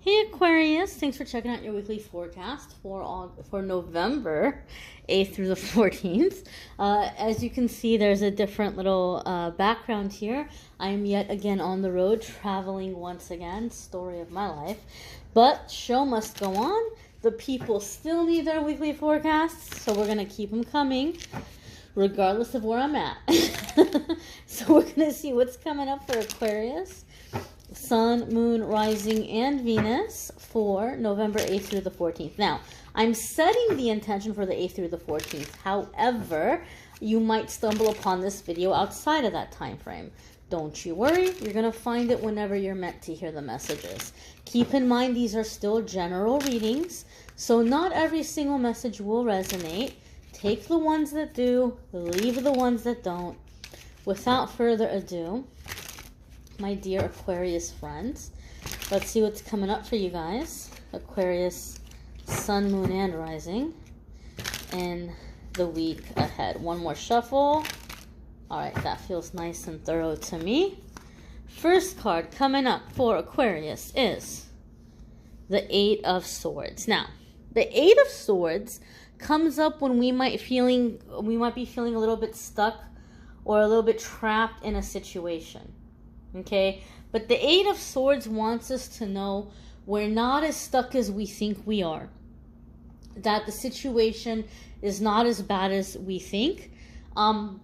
Hey Aquarius, thanks for checking out your weekly forecast for November 8th through the 14th. As you can see, there's a different little background here. I am yet again on the road, traveling once again, story of my life. But show must go on. The people still need their weekly forecasts, so we're going to keep them coming, regardless of where I'm at. So we're going to see what's coming up for Aquarius. Sun, Moon, Rising, and Venus for November 8th through the 14th. Now, I'm setting the intention for the 8th through the 14th. However, you might stumble upon this video outside of that time frame. Don't you worry, you're going to find it whenever you're meant to hear the messages. Keep in mind these are still general readings, so not every single message will resonate. Take the ones that do, leave the ones that don't. Without further ado, my dear Aquarius friends, let's see what's coming up for you guys. Aquarius, Sun, Moon, and Rising in the week ahead. One more shuffle. All right, that feels nice and thorough to me. First card coming up for Aquarius is the Eight of Swords. Now, the Eight of Swords comes up when we might be feeling a little bit stuck or a little bit trapped in a situation. Okay, but the Eight of Swords wants us to know we're not as stuck as we think we are. That the situation is not as bad as we think. A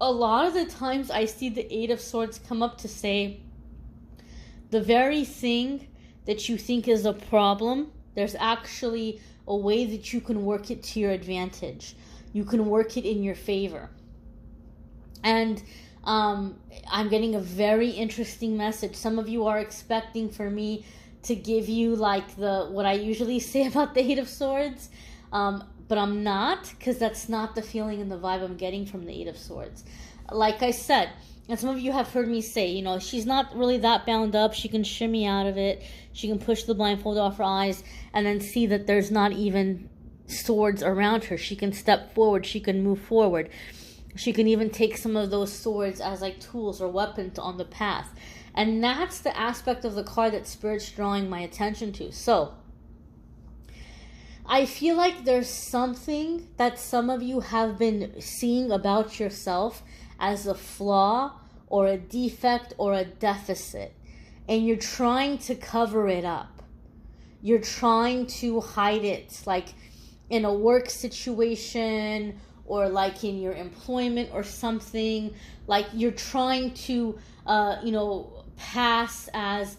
lot of the times I see the Eight of Swords come up to say the very thing that you think is a problem, there's actually a way that you can work it to your advantage. You can work it in your favor. And I'm getting a very interesting message. Some of you are expecting for me to give you like what I usually say about the Eight of Swords, but I'm not, because that's not the feeling and the vibe I'm getting from the Eight of Swords. Like I said, and some of you have heard me say, you know, she's not really that bound up. She can shimmy out of it. She can push the blindfold off her eyes and then see that there's not even swords around her. She can step forward. She can move forward. She can even take some of those swords as like tools or weapons on the path. And that's the aspect of the card that Spirit's drawing my attention to. So, I feel like there's something that some of you have been seeing about yourself as a flaw or a defect or a deficit. And you're trying to cover it up. You're trying to hide it, like in a work situation or like in your employment or something. Like you're trying to, pass as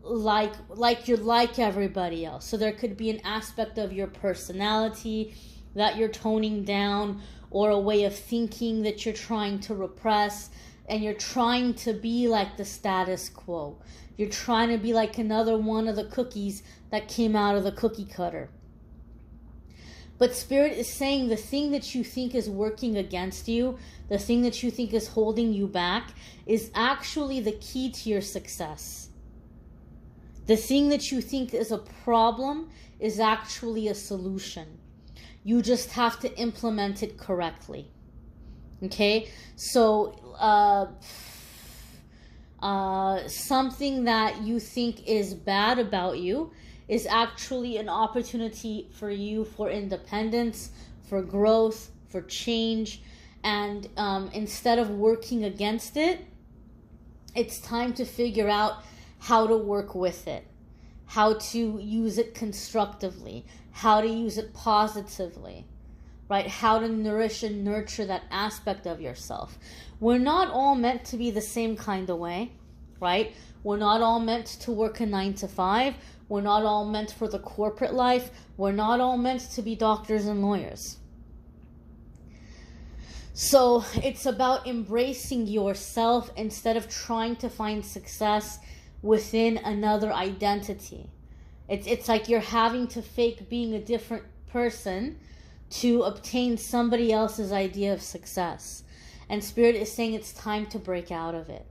like you're like everybody else. So there could be an aspect of your personality that you're toning down, or a way of thinking that you're trying to repress, and you're trying to be like the status quo. You're trying to be like another one of the cookies that came out of the cookie cutter. But Spirit is saying the thing that you think is working against you, the thing that you think is holding you back, is actually the key to your success. The thing that you think is a problem is actually a solution. You just have to implement it correctly. Okay? So, something that you think is bad about you is actually an opportunity for you for independence, for growth, for change. And instead of working against it, it's time to figure out how to work with it, how to use it constructively, how to use it positively, right? How to nourish and nurture that aspect of yourself. We're not all meant to be the same kind of way, right? We're not all meant to work a 9 to 5. We're not all meant for the corporate life. We're not all meant to be doctors and lawyers. So it's about embracing yourself instead of trying to find success within another identity. It's like you're having to fake being a different person to obtain somebody else's idea of success. And Spirit is saying it's time to break out of it.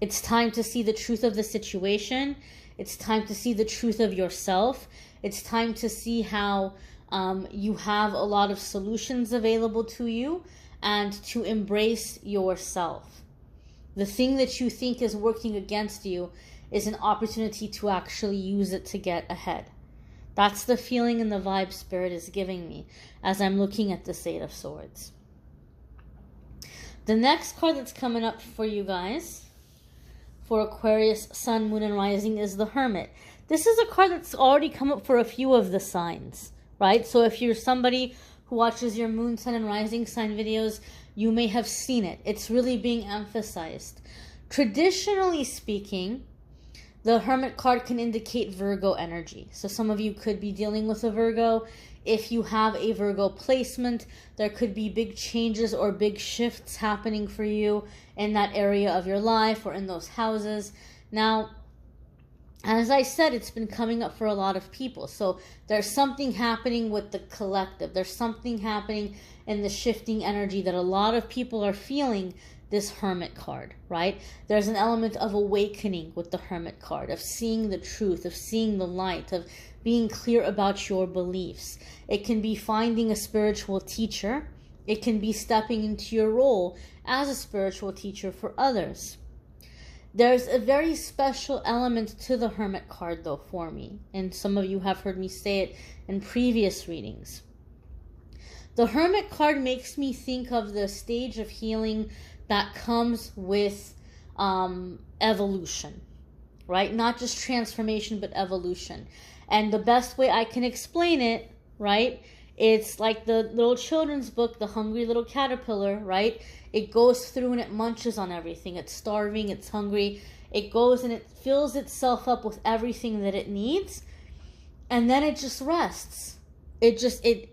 It's time to see the truth of the situation. It's time to see the truth of yourself. It's time to see how you have a lot of solutions available to you, and to embrace yourself. The thing that you think is working against you is an opportunity to actually use it to get ahead. That's the feeling and the vibe Spirit is giving me as I'm looking at this Eight of Swords. The next card that's coming up for you guys, for Aquarius, Sun, Moon, and Rising, is the Hermit. This is a card that's already come up for a few of the signs, right? So if you're somebody who watches your Moon, Sun, and Rising sign videos, you may have seen it. It's really being emphasized. Traditionally speaking, the Hermit card can indicate Virgo energy. So some of you could be dealing with a Virgo. If you have a Virgo placement, there could be big changes or big shifts happening for you in that area of your life or in those houses. Now, as I said, it's been coming up for a lot of people. So there's something happening with the collective. There's something happening in the shifting energy that a lot of people are feeling this Hermit card, right? There's an element of awakening with the Hermit card, of seeing the truth, of seeing the light, of being clear about your beliefs. It can be finding a spiritual teacher. It can be stepping into your role as a spiritual teacher for others. There's a very special element to the Hermit card, though, for me. And some of you have heard me say it in previous readings. The Hermit card makes me think of the stage of healing that comes with evolution, right? Not just transformation, but evolution. And the best way I can explain it, right? It's like the little children's book, The Hungry Little Caterpillar, right? It goes through and it munches on everything. It's starving, it's hungry. It goes and it fills itself up with everything that it needs. And then it just rests.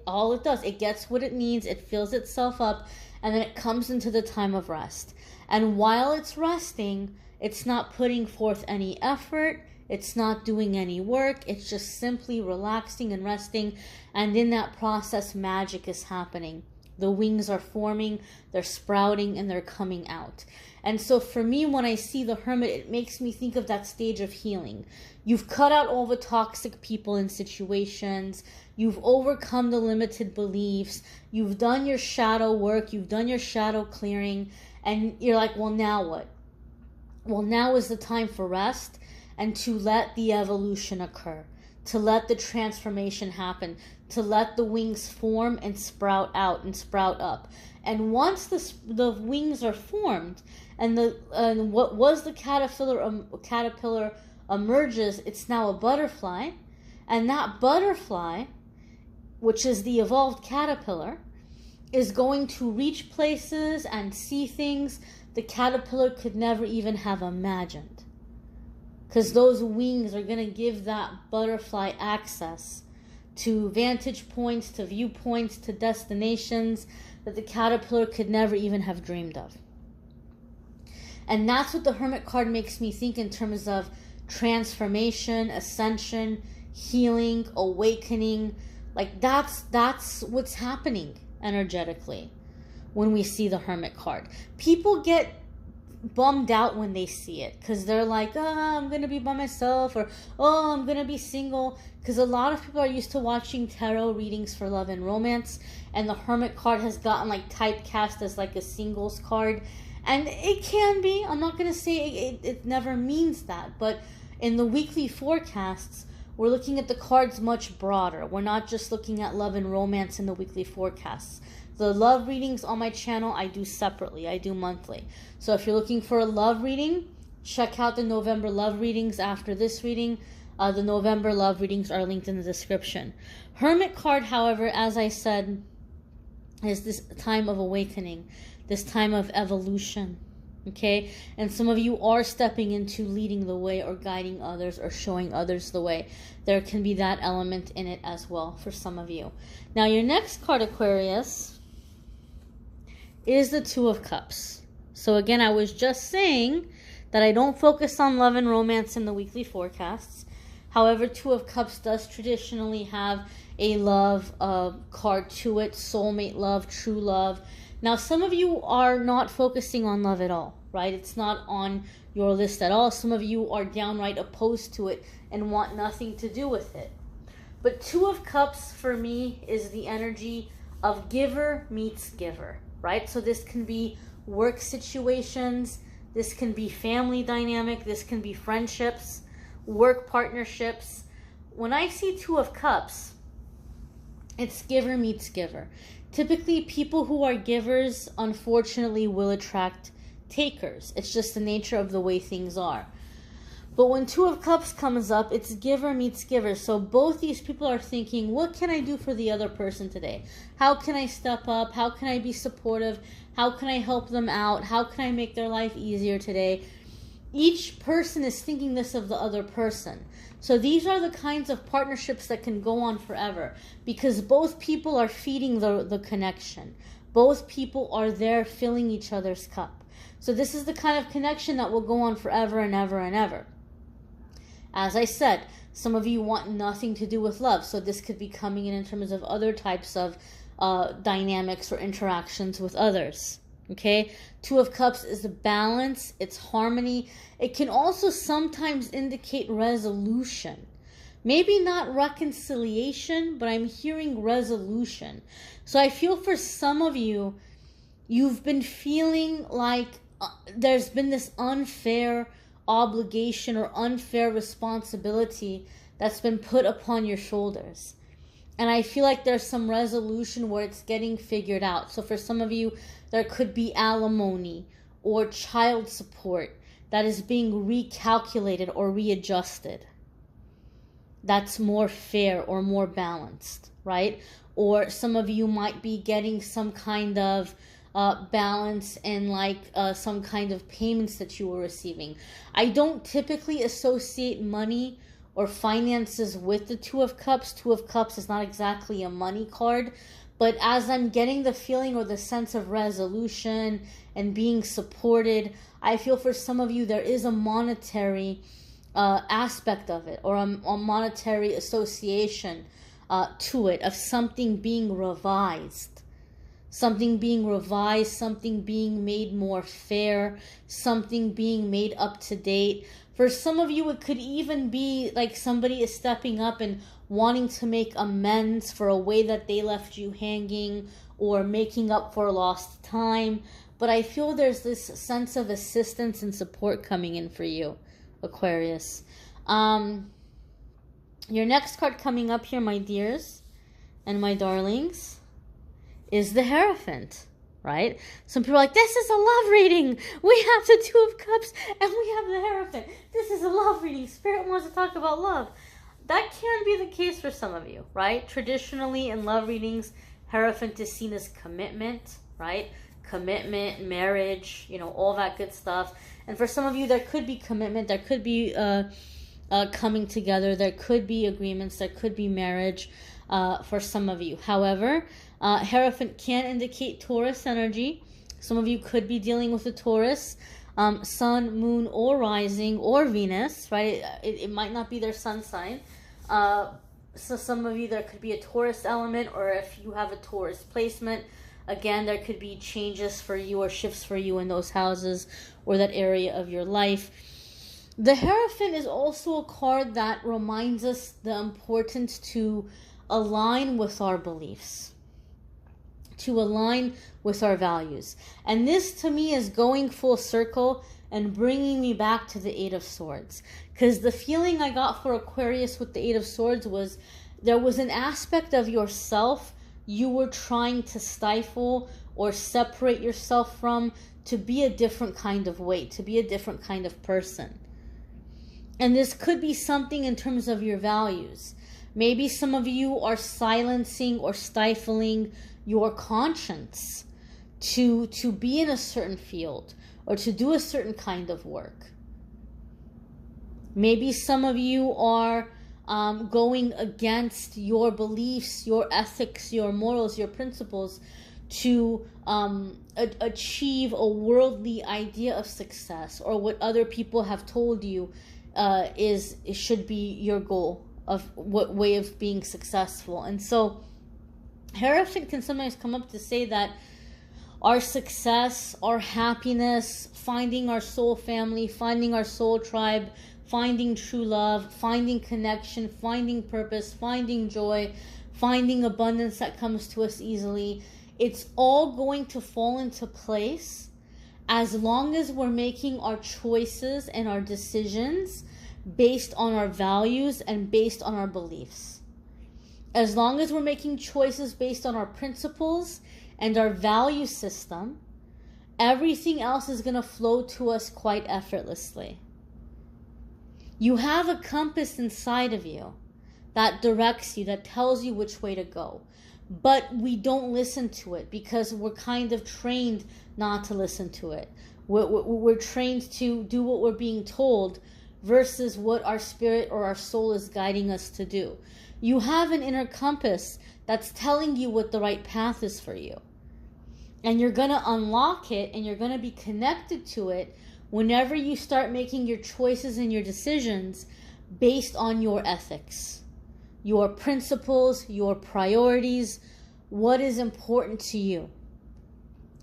All it does, it gets what it needs, it fills itself up, and then it comes into the time of rest. And while it's resting, it's not putting forth any effort. It's not doing any work. It's just simply relaxing and resting. And in that process, magic is happening. The wings are forming, they're sprouting, and they're coming out. And so for me, when I see the Hermit, it makes me think of that stage of healing. You've cut out all the toxic people and situations. You've overcome the limited beliefs. You've done your shadow work. You've done your shadow clearing. And you're like, well, now what? Well, now is the time for rest and to let the evolution occur, to let the transformation happen, to let the wings form and sprout out and sprout up. And once the wings are formed and what was the caterpillar emerges, it's now a butterfly. And that butterfly, which is the evolved caterpillar, is going to reach places and see things the caterpillar could never even have imagined. Because those wings are going to give that butterfly access to vantage points, to viewpoints, to destinations that the caterpillar could never even have dreamed of. And that's what the Hermit card makes me think in terms of transformation, ascension, healing, awakening. Like that's what's happening energetically when we see the Hermit card. People get bummed out when they see it because they're like, I'm gonna be by myself, or I'm gonna be single, because a lot of people are used to watching tarot readings for love and romance, and the Hermit card has gotten like typecast as like a singles card, and it can be. I'm not gonna say it never means that, but in the weekly forecasts, we're looking at the cards much broader. We're not just looking at love and romance in the weekly forecasts. The love readings on my channel, I do separately. I do monthly. So if you're looking for a love reading, check out the November love readings after this reading. The November love readings are linked in the description. Hermit card, however, as I said, is this time of awakening, this time of evolution. Okay? And some of you are stepping into leading the way or guiding others or showing others the way. There can be that element in it as well for some of you. Now, your next card, Aquarius, is the Two of Cups. So again, I was just saying that I don't focus on love and romance in the weekly forecasts. However, Two of Cups does traditionally have a love card to it, soulmate love, true love. Now, some of you are not focusing on love at all, right? It's not on your list at all. Some of you are downright opposed to it and want nothing to do with it. But Two of Cups for me is the energy of giver meets giver, right? So this can be work situations. This can be family dynamic. This can be friendships, work partnerships. When I see Two of Cups, it's giver meets giver. Typically, people who are givers, unfortunately, will attract takers. It's just the nature of the way things are. But when Two of Cups comes up, it's giver meets giver. So both these people are thinking, what can I do for the other person today? How can I step up? How can I be supportive? How can I help them out? How can I make their life easier today? Each person is thinking this of the other person. So these are the kinds of partnerships that can go on forever because both people are feeding the connection. Both people are there filling each other's cup. So this is the kind of connection that will go on forever and ever and ever. As I said, some of you want nothing to do with love. So this could be coming in terms of other types of dynamics or interactions with others. Okay? Two of Cups is the balance. It's harmony. It can also sometimes indicate resolution. Maybe not reconciliation, but I'm hearing resolution. So I feel for some of you, you've been feeling like there's been this unfair obligation or unfair responsibility that's been put upon your shoulders. And I feel like there's some resolution where it's getting figured out. So for some of you, there could be alimony or child support that is being recalculated or readjusted. That's more fair or more balanced, right? Or some of you might be getting some kind of balance and some kind of payments that you were receiving. I don't typically associate money or finances with the Two of Cups. Two of Cups is not exactly a money card, but as I'm getting the feeling or the sense of resolution and being supported, I feel for some of you there is a monetary aspect of it or a monetary association to it of something being revised. Something being revised, something being made more fair, something being made up to date. For some of you, it could even be like somebody is stepping up and wanting to make amends for a way that they left you hanging or making up for lost time. But I feel there's this sense of assistance and support coming in for you, Aquarius. Your next card coming up here, my dears and my darlings, is the Hierophant, right? Some people are like, this is a love reading. We have the Two of Cups and we have the Hierophant. This is a love reading. Spirit wants to talk about love. That can be the case for some of you, right? Traditionally in love readings, Hierophant is seen as commitment, right? Commitment, marriage, all that good stuff. And for some of you, there could be commitment. There could be coming together. There could be agreements. There could be marriage for some of you. However, Hierophant can indicate Taurus energy. Some of you could be dealing with a Taurus, sun, moon, or rising, or Venus, right? It might not be their sun sign. So some of you, there could be a Taurus element, or if you have a Taurus placement, again, there could be changes for you or shifts for you in those houses or that area of your life. The Hierophant is also a card that reminds us the importance to align with our beliefs, to align with our values. And this to me is going full circle and bringing me back to the Eight of Swords. Because the feeling I got for Aquarius with the Eight of Swords was there was an aspect of yourself you were trying to stifle or separate yourself from to be a different kind of way, to be a different kind of person. And this could be something in terms of your values. Maybe some of you are silencing or stifling your conscience to be in a certain field or to do a certain kind of work. Maybe some of you are going against your beliefs, your ethics, your morals, your principles to achieve a worldly idea of success or what other people have told you should be your goal of what way of being successful. And so Hierophant can sometimes come up to say that our success, our happiness, finding our soul family, finding our soul tribe, finding true love, finding connection, finding purpose, finding joy, finding abundance that comes to us easily, it's all going to fall into place as long as we're making our choices and our decisions based on our values and based on our beliefs. As long as we're making choices based on our principles and our value system, everything else is going to flow to us quite effortlessly. You have a compass inside of you that directs you, that tells you which way to go. But we don't listen to it because we're kind of trained not to listen to it. We're trained to do what we're being told versus what our spirit or our soul is guiding us to do. You have an inner compass that's telling you what the right path is for you. And you're going to unlock it and you're going to be connected to it whenever you start making your choices and your decisions based on your ethics, your principles, your priorities, what is important to you.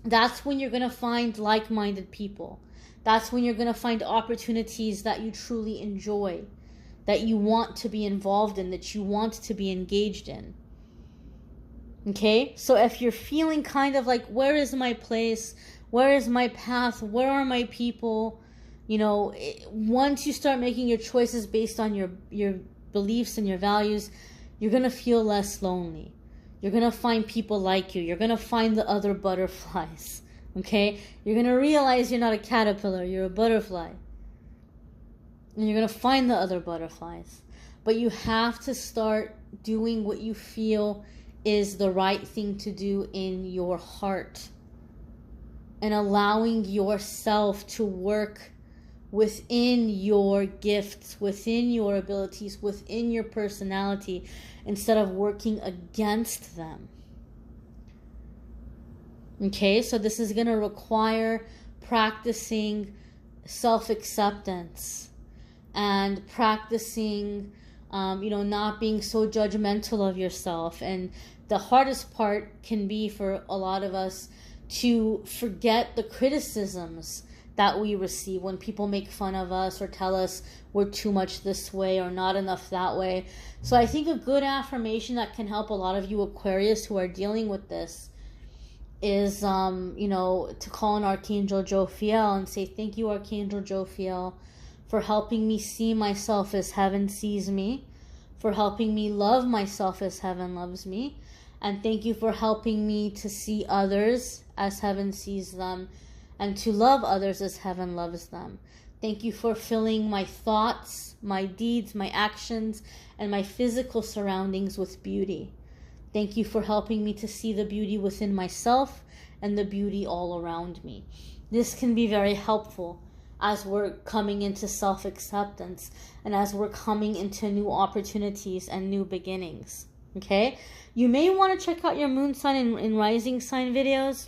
That's when you're going to find like-minded people. That's when you're going to find opportunities that you truly enjoy, that you want to be involved in, that you want to be engaged in. Okay? So if you're feeling kind of like, where is my place? Where is my path? Where are my people? You know, once you start making your choices based on your beliefs and your values, you're going to feel less lonely. You're going to find people like you. You're going to find the other butterflies. Okay? You're going to realize you're not a caterpillar. You're a butterfly. And you're going to find the other butterflies. But you have to start doing what you feel is the right thing to do in your heart. And allowing yourself to work within your gifts, within your abilities, within your personality, instead of working against them. Okay, so this is going to require practicing self-acceptance and practicing, not being so judgmental of yourself. And the hardest part can be for a lot of us to forget the criticisms that we receive when people make fun of us or tell us we're too much this way or not enough that way. So I think a good affirmation that can help a lot of you Aquarius who are dealing with this is, to call on Archangel Jophiel and say, thank you, Archangel Jophiel, for helping me see myself as heaven sees me, for helping me love myself as heaven loves me, and thank you for helping me to see others as heaven sees them, and to love others as heaven loves them. Thank you for filling my thoughts, my deeds, my actions, and my physical surroundings with beauty. Thank you for helping me to see the beauty within myself and the beauty all around me. This can be very helpful as we're coming into self-acceptance and as we're coming into new opportunities and new beginnings. Okay? You may want to check out your moon sign and rising sign videos.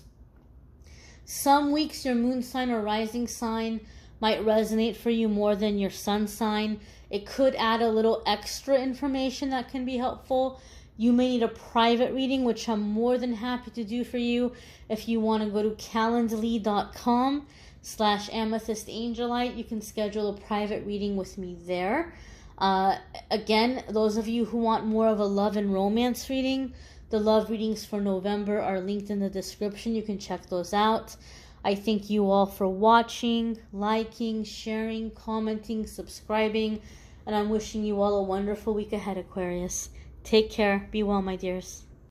Some weeks your moon sign or rising sign might resonate for you more than your sun sign. It could add a little extra information that can be helpful. You may need a private reading, which I'm more than happy to do for you. If you want to go to calendly.com/amethystangelite, you can schedule a private reading with me there. Again, those of you who want more of a love and romance reading, the love readings for November are linked in the description. You can check those out. I thank you all for watching, liking, sharing, commenting, subscribing, and I'm wishing you all a wonderful week ahead, Aquarius. Take care. Be well, my dears.